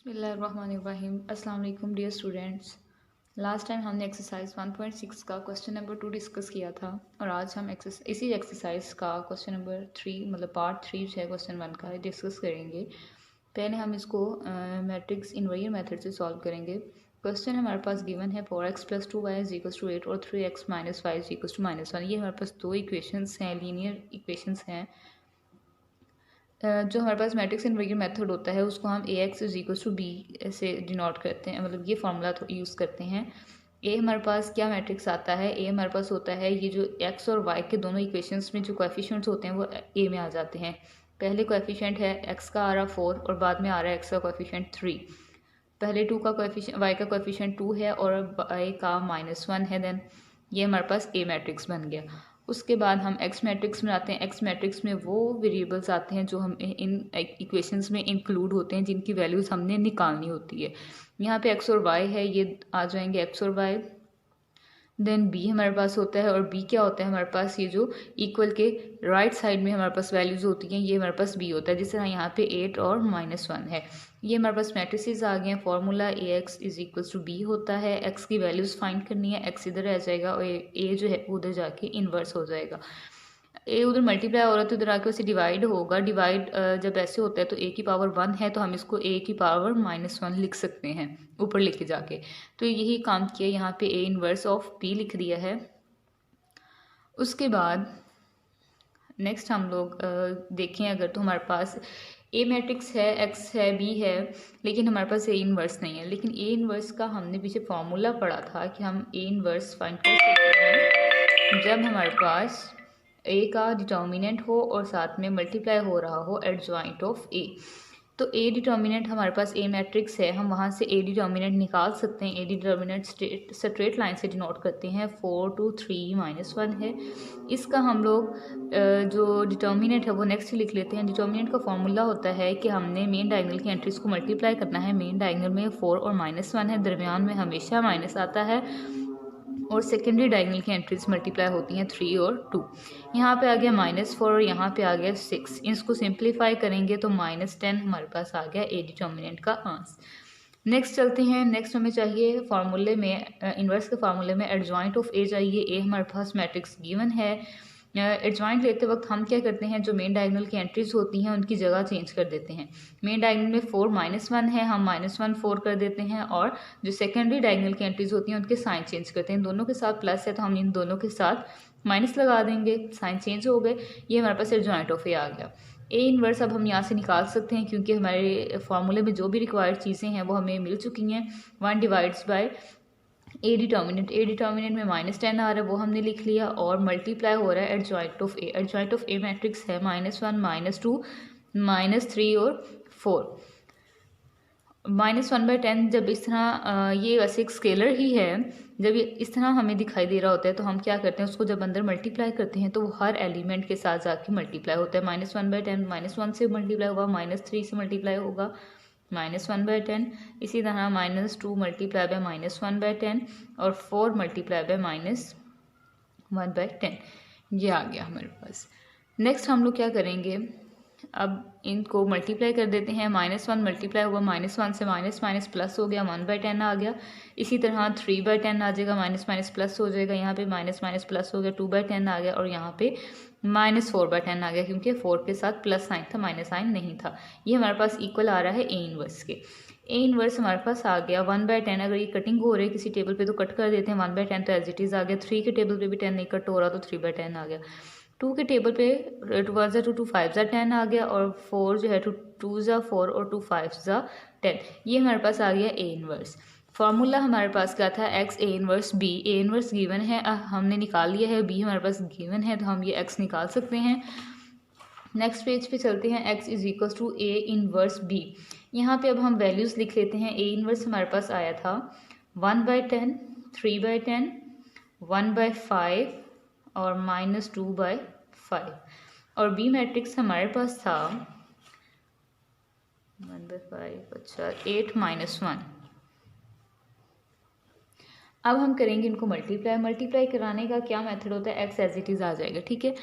बिस्मिल्लाहिर्रहमानिर्रहीम। अस्सलाम वालेकुम डियर स्टूडेंट्स। लास्ट टाइम हमने एक्सरसाइज 1.6 का क्वेश्चन नंबर 2 डिस्कस किया था और आज हम इसी एक्सरसाइज का क्वेश्चन नंबर 3 मतलब पार्ट 3 जो है क्वेश्चन 1 का डिस्कस करेंगे। पहले हम इसको मैट्रिक्स इनवर्टर मेथड से सॉल्व करेंगे। क्वेश्चन हमारे पास गिवन है 4x + 2y = 8 और 3x - y = -1। ये हमारे पास दो इक्वेशंस हैं, लीनियर इक्वेशंस हैं। जो हमारे पास मैट्रिक्स इनवर्टर मेथड होता है उसको हम AX = B से डिनोट करते हैं, मतलब ये फार्मूला यूज़ करते हैं। ए हमारे पास क्या मैट्रिक्स आता है, ए हमारे पास होता है ये जो एक्स और वाई के दोनों इक्वेशंस में जो कोएफिशिएंट्स होते हैं वो ए में आ जाते हैं। पहले कोएफिशिएंट है एक्स का आ रहा 4 और बाद में आ रहा है एक्स का कोएफिशिएंट 3। पहले टू का कोएफिशिएंट वाई का कोएफिशिएंट 2 है और वाई का -1 है। देन ये हमारे पास ए मैट्रिक्स बन गया। उसके बाद हम एक्स मैट्रिक्स में आते हैं। एक्स मैट्रिक्स में वो वेरिएबल्स आते हैं जो हम इन इक्वेशंस में इंक्लूड होते हैं, जिनकी वैल्यूज़ हमने निकालनी होती है। यहाँ पे एक्स और वाई है, ये आ जाएंगे एक्स और वाई। देन बी हमारे पास होता है और बी क्या होता है हमारे पास, ये जो इक्वल के राइट साइड में हमारे पास वैल्यूज़ होती हैं ये हमारे पास बी होता है। जिस तरह यहाँ पे 8 और -1 है। ये हमारे पास मैट्रिसेस आ गए हैं। फॉर्मूला AX = B होता है। एक्स की वैल्यूज़ फाइंड करनी है, एक्स इधर आ जाएगा और ए जो है उधर जाके इन्वर्स हो जाएगा। ए उधर मल्टीप्लाई हो रहा है तो इधर आके उसे डिवाइड होगा। डिवाइड जब ऐसे होता है तो ए की पावर 1 है तो हम इसको ए की पावर -1 लिख सकते हैं ऊपर लेके जाके। तो यही काम किया, यहाँ पे ए इनवर्स ऑफ बी लिख दिया है। उसके बाद नेक्स्ट हम लोग देखें अगर तो हमारे पास ए मैट्रिक्स है, एक्स है, बी है, लेकिन हमारे पास ए इनवर्स नहीं है। लेकिन ए इनवर्स का हमने पीछे फॉर्मूला पढ़ा था कि हम ए इनवर्स फाइंड कर सकते हैं जब हमारे पास ए का डिटर्मिनेंट हो और साथ में मल्टीप्लाई हो रहा हो एडजॉइंट ऑफ ए। तो ए डिटर्मिनेंट हमारे पास ए मैट्रिक्स है, हम वहाँ से ए डिटर्मिनेंट निकाल सकते हैं। ए डिटर्मिनेंट स्ट्रेट लाइन से डिनोट करते हैं। 4 2 3 -1 है। इसका हम लोग जो डिटर्मिनेंट है वो नेक्स्ट लिख लेते हैं। डिटर्मिनेंट का फॉर्मूला होता है कि हमने मेन डायगोनल की एंट्रीज को मल्टीप्लाई करना है। मेन डायगोनल में 4 और -1 है, दरमियान में हमेशा माइनस आता है और सेकेंडरी डायगोनल की एंट्रीज मल्टीप्लाई होती हैं 3 और 2। यहाँ पे आ गया -4 और यहाँ पे आ गया 6। इसको सिंप्लीफाई करेंगे तो -10 हमारे पास आ गया ए डिटर्मिनेंट का आंसर। नेक्स्ट चलते हैं। नेक्स्ट हमें चाहिए फार्मूले में इन्वर्स के फार्मूले में एडजॉइंट ऑफ ए चाहिए। ए हमारे पास मैट्रिक्स गिवन है। एडजॉइंट लेते वक्त हम क्या करते हैं, जो मेन डायगोनल की एंट्रीज होती हैं उनकी जगह चेंज कर देते हैं। मेन डायगोनल में 4 -1 है, हम -1 4 कर देते हैं और जो सेकेंडरी डायगोनल की एंट्रीज होती हैं उनके साइन चेंज करते हैं। दोनों के साथ प्लस है तो हम इन दोनों के साथ माइनस लगा देंगे, साइन चेंज हो गए। ये हमारे पास एडजॉइंट ऑफ ए आ गया। ए इनवर्स अब हम यहाँ से निकाल सकते हैं क्योंकि हमारे फार्मूले में जो भी रिक्वायर्ड चीज़ें हैं वो हमें मिल चुकी हैं। 1 डिवाइड्स बाय ए डिटर्मिनेंट। ए डिटर्मिनेंट में -10 आ रहा है वो हमने लिख लिया और मल्टीप्लाई हो रहा है adjoint of A. Adjoint of A matrix है -1 -2 -3 और 4। -1/10 जब इस तरह ये वैसे एक स्केलर ही है, जब ये इस तरह हमें दिखाई दे रहा होता है तो हम क्या करते हैं, उसको जब अंदर मल्टीप्लाई करते हैं तो वो हर एलिमेंट के साथ जाके मल्टीप्लाई होता है। -1/10 -1 से मल्टीप्लाई होगा, -3 से मल्टीप्लाई होगा, -1/10। इसी तरह -2 मल्टीप्लाई बाय -1/10 और 4 मल्टीप्लाई बाय -1/10। ये आ गया हमारे पास। नेक्स्ट हम लोग क्या करेंगे, अब इनको मल्टीप्लाई कर देते हैं। -1 मल्टीप्लाई हुआ, -1 से माइनस माइनस प्लस हो गया, 1/10 आ गया। इसी तरह 3/10 आ जाएगा, माइनस माइनस प्लस हो जाएगा, यहाँ पे माइनस माइनस प्लस हो गया, 2/10 आ गया और यहाँ पे -4/10 आ गया क्योंकि 4 के साथ प्लस साइन था, माइनस साइन नहीं था। ये हमारे पास इक्वल आ रहा है ए इनवर्स के। ए इनवर्स हमारे पास आ गया 1/10। अगर ये कटिंग हो रही है किसी टेबल पे तो कट कर देते हैं, 1/10 तो एज इट इज़ आ गया। 3 के टेबल पे भी 10 नहीं कट हो रहा तो 3/10 आ गया। 2 के टेबल पे 2 1 2 2 5 10 आ गया और 4 जो है 2 4 और 2 5 10। ये हमारे पास आ गया ए इनवर्स। फार्मूला हमारे पास क्या था, X A inverse B. A inverse given है, हमने निकाल लिया है। बी हमारे पास गिवन है तो हम ये एक्स निकाल सकते हैं। नेक्स्ट पेज पे चलते हैं। X = A inverse B. यहाँ पे अब हम वैल्यूज़ लिख लेते हैं। ए इनवर्स हमारे पास आया था 1/10, 3/10, 1/5 और -2/5 और बी मैट्रिक्स हमारे पास था 1/5, अच्छा 8 -1। अब हम करेंगे इनको मल्टीप्लाई। मल्टीप्लाई कराने का क्या मेथड होता है, एक्स एज इट इज़ आ जाएगा, ठीक है।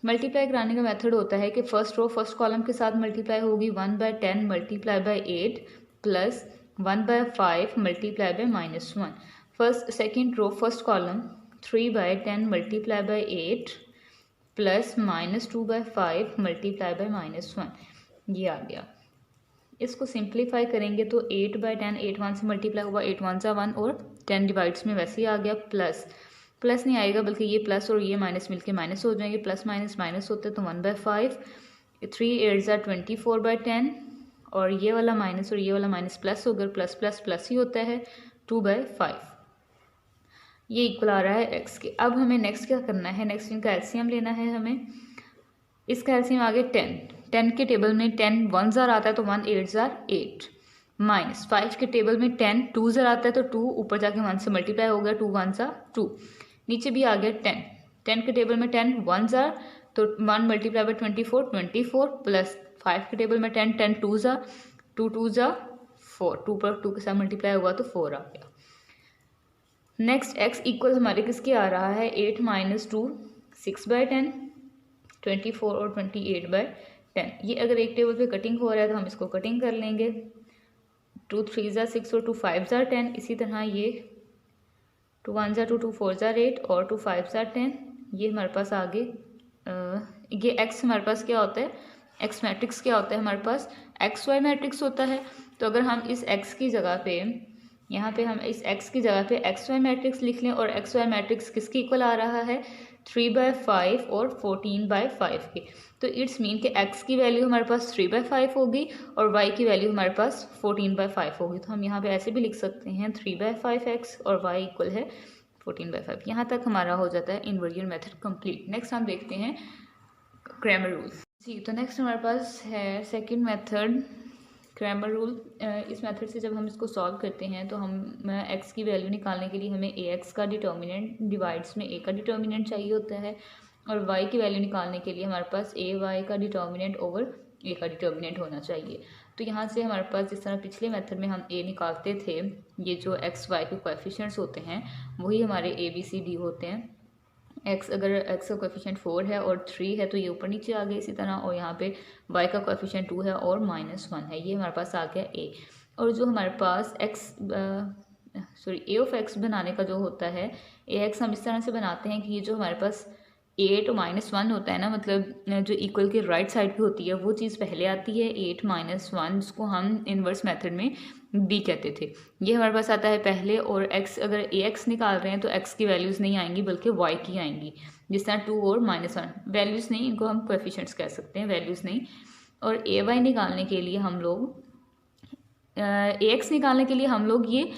मल्टीप्लाई कराने का मेथड होता है कि फर्स्ट रो फर्स्ट कॉलम के साथ मल्टीप्लाई होगी। 1/10 multiply by 8 plus 1/5 multiply by -1। First second row first column 3/10 multiply by 8 प्लस -2/5 मल्टीप्लाई बाय -1, ये आ गया। इसको सिंप्लीफाई करेंगे तो 8/10 8 1 से मल्टीप्लाई हुआ, 8 1 सा 1 और 10 डिवाइड्स में वैसे ही आ गया। प्लस नहीं आएगा बल्कि ये प्लस और ये माइनस मिलके माइनस हो जाएंगे, प्लस माइनस माइनस होते तो 1/5, 3 8 24/10 और ये वाला माइनस और ये वाला माइनस प्लस होकर प्लस प्लस प्लस ही होता है 2/5, ये इक्वल आ रहा है एक्स के। अब हमें नेक्स्ट क्या करना है, नेक्स्ट इनका एलसीएम लेना है हमें। इसका एलसीएम आगे 10 के टेबल में 10 1 ज़ार आता है तो 1 8 ज़ार 8, माइनस 5 के टेबल में 10 2 ज़ार आता है तो 2 ऊपर जाके 1 से मल्टीप्लाई हो गया, 2 1 ज़ार 2, नीचे भी आ गया 10 के टेबल में 10 1 ज़ार तो 1 मल्टीप्लाई बाय 24 प्लस 5 के टेबल में 10 2 ज़ार 2 2 ज़ार 4, 2 पर 2 के साथ मल्टीप्लाई हुआ तो 4 आ गया। नेक्स्ट एक्स इक्वल हमारे किसके आ रहा है, 8 - 2 6/10 24 और 28/10। ये अगर एक टेबल पे कटिंग हो रहा है तो हम इसको कटिंग कर लेंगे, 2 3 ज़ार 6 और 2 5 ज़ार 10। इसी तरह ये 2 1 ज़ार 2 2 4 ज़ार 8 और 2 5 ज़ार 10। ये हमारे पास आगे ये एक्स हमारे पास क्या होता है, एक्स मैट्रिक्स क्या होता है हमारे पास, एक्स वाई मैट्रिक्स होता है। तो अगर हम इस एक्स की जगह पे यहाँ पे हम इस x की जगह पे एक्स वाई मैट्रिक्स लिख लें और एक्स वाई मैट्रिक्स किसके इक्वल आ रहा है, 3/5 और 14/5 के। तो इट्स मीन कि x की वैल्यू हमारे पास 3/5 होगी और y की वैल्यू हमारे पास 14/5 होगी। तो हम यहाँ पे ऐसे भी लिख सकते हैं 3/5x और y इक्वल है 14/5। यहाँ तक हमारा हो जाता है इन्वर्जन मेथड कंप्लीट। नेक्स्ट हम देखते हैं क्रैमर रूल जी। तो नेक्स्ट हमारे पास है सेकेंड मेथड क्रैमर रूल। इस मेथड से जब हम इसको सॉल्व करते हैं तो हम x की वैल्यू निकालने के लिए हमें ax का डिटर्मिनेंट डिवाइड्स में a का डिटर्मिनेंट चाहिए होता है और y की वैल्यू निकालने के लिए हमारे पास ay का डिटर्मिनेंट ओवर a का डिटर्मिनेंट होना चाहिए। तो यहाँ से हमारे पास जिस तरह पिछले मेथड में हम a निकालते थे, ये जो x y के कोएफिशिएंट्स होते हैं वही हमारे a b c d होते हैं। x अगर x का कोएफिशिएंट 4 है और 3 है तो ये ऊपर नीचे आ गया इसी तरह, और यहाँ पे y का कोएफिशिएंट 2 है और -1 है, ये हमारे पास आ गया a। और जो हमारे पास a ऑफ x बनाने का जो होता है ax हम इस तरह से बनाते हैं कि ये जो हमारे पास 8 और -1 होता है ना, मतलब जो इक्वल के राइट साइड पे होती है वो चीज़ पहले आती है 8 - 1, जिसको हम इन्वर्स मेथड में b कहते थे, ये हमारे पास आता है पहले। और x अगर ax निकाल रहे हैं तो x की वैल्यूज़ नहीं आएंगी बल्कि y की आएंगी, जिस तरह 2 और -1 वैल्यूज़ नहीं, इनको हम कोएफिशिएंट्स कह सकते हैं, वैल्यूज़ नहीं। और ay निकालने के लिए हम लोग ax निकालने के लिए हम लोग ये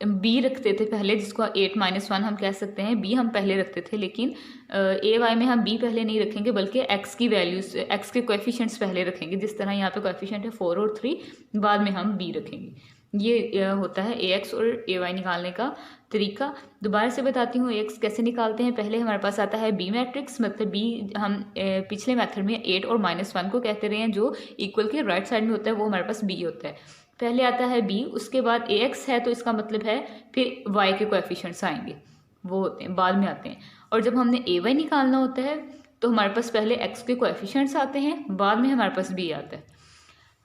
b रखते थे पहले, जिसको 8 - 1 हम कह सकते हैं, b हम पहले रखते थे। लेकिन ay में हम b पहले नहीं रखेंगे बल्कि x की वैल्यूज x के कोएफिशिएंट्स पहले रखेंगे, जिस तरह यहाँ पे कोएफिशिएंट है 4 और 3, बाद में हम b रखेंगे। ये होता है ax और ay निकालने का तरीका। दोबारा से बताती हूँ ax कैसे निकालते हैं। पहले हमारे पास आता है b मैट्रिक्स, मतलब b हम पिछले मेथड में 8 और -1 को कहते रहे हैं, जो इक्वल के राइट साइड में होता है वो हमारे पास b होता है। पहले आता है b, उसके बाद ax है तो इसका मतलब है फिर y के कोएफिशिएंट्स आएंगे, वो होते हैं बाद में आते हैं। और जब हमने ay निकालना होता है तो हमारे पास पहले x के कोएफिशिएंट्स आते हैं, बाद में हमारे पास b आता है।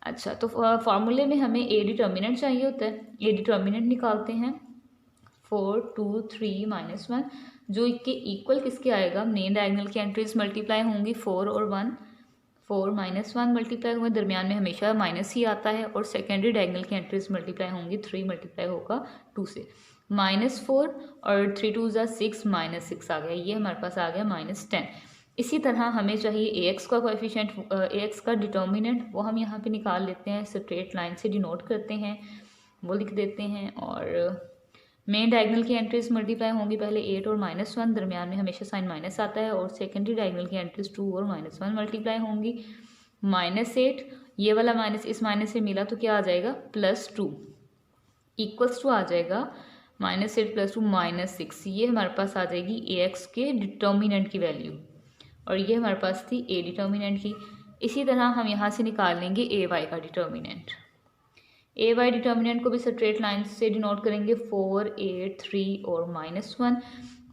अच्छा, तो फार्मूले में हमें a डिटर्मिनेंट चाहिए होता है, a डिटर्मिनेंट निकालते हैं 4 2 3 -1, जो के इक्वल किसके आएगा, मेन डायगोनल की एंट्रीज मल्टीप्लाई होंगी 4 और 1, 4 -1 मल्टीप्लाई हुए, दरमियान में हमेशा माइनस ही आता है, और सेकेंडरी डायगोनल की एंट्रीज मल्टीप्लाई होंगी 3 मल्टीप्लाई होगा 2 से, -4 और 3 2 6 -6 आ गया, ये हमारे पास आ गया -10। इसी तरह हमें चाहिए ax का कोएफिशिएंट, ax का डिटर्मिनेंट, वो हम यहाँ पे निकाल लेते हैं, स्ट्रेट लाइन से डिनोट करते हैं, वो लिख देते हैं। और मेन डायगोनल की एंट्रीज मल्टीप्लाई होंगी पहले 8 और -1, दरमियान में हमेशा साइन माइनस आता है, और सेकेंडरी डायगोनल की एंट्रीज 2 और -1 मल्टीप्लाई होंगी, -8, ये वाला माइनस इस माइनस से मिला तो क्या आ जाएगा +2 इक्वल्स टू आ जाएगा -8 + 2 -6, ये हमारे पास आ जाएगी ax के डिटर्मिनेंट की वैल्यू, और ये हमारे पास थी a डिटर्मिनेंट की। इसी तरह हम यहाँ से निकाल लेंगे ay का डिटर्मिनेंट। ए वाई डिटर्मिनेंट को भी स्ट्रेट लाइन से डिनोट करेंगे 4, 8, 3 और -1।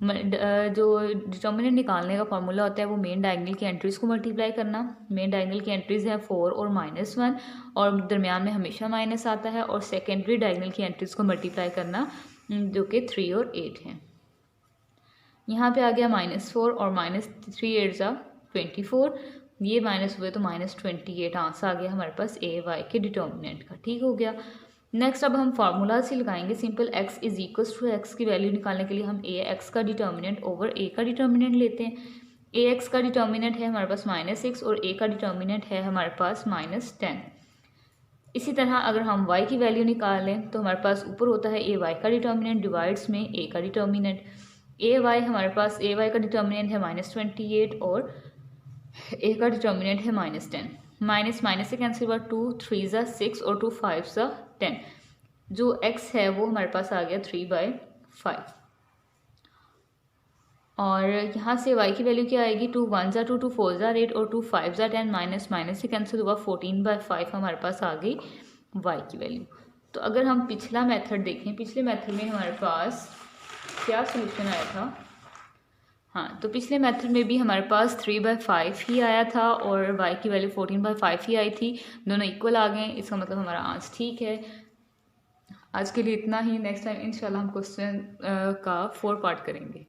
जो डिटर्मिनेंट निकालने का फॉर्मूला होता है वो मेन डायगोनल की एंट्रीज़ को मल्टीप्लाई करना। मेन डायगोनल की एंट्रीज़ हैं 4 और -1 और दरमियान में हमेशा माइनस आता है, और सेकेंडरी डायगोनल की एंट्रीज़ को मल्टीप्लाई करना जो कि 3 और 8 हैं। यहाँ पे आ गया -4 और -3 8 ज़ा 24, ये माइनस हुए तो -28 आंसर आ गया हमारे पास ए वाई के डिटर्मिनेंट का। ठीक हो गया। नेक्स्ट अब हम फार्मूला से लगाएंगे simple x is equal to X की वैल्यू निकालने के लिए हम ए एक्स का डिटर्मिनेंट ओवर ए का डिटर्मिनेंट लेते हैं। ए एक्स का डिटर्मिनेंट है हमारे पास -6 और ए का डिटर्मिनेंट है हमारे पास -10। इसी तरह अगर हम y की वैल्यू निकालें तो हमारे पास ऊपर होता है ए वाई का डिटर्मिनेंट डिवाइड्स में ए का डिटर्मिनेंट। ए वाई हमारे पास ए वाई का डिटर्मिनेंट है -28 और ए का डिटर्मिनेंट है -10। माइनस माइनस से कैंसिल हुआ, 2 3 ज़ा 6 और 2 5 ज़ा 10। जो x है वो हमारे पास आ गया 3/5। और यहाँ से y की वैल्यू क्या आएगी, 2 1 ज़ा 2, 2 4 ज़ा 8 और 2 5 ज़ा 10। माइनस माइनस से कैंसिल हुआ, 14/5 हमारे पास आ गई y की वैल्यू। तो अगर हम पिछला मेथड देखें, पिछले मेथड में हमारे पास क्या सोल्यूशन आया था। हाँ, तो पिछले मेथड में भी हमारे पास 3/5 ही आया था और y की वैल्यू 14/5 ही आई थी। दोनों इक्वल आ गए, इसका मतलब हमारा आंसर ठीक है। आज के लिए इतना ही। नेक्स्ट टाइम इंशाल्लाह हम क्वेश्चन का 4 पार्ट करेंगे।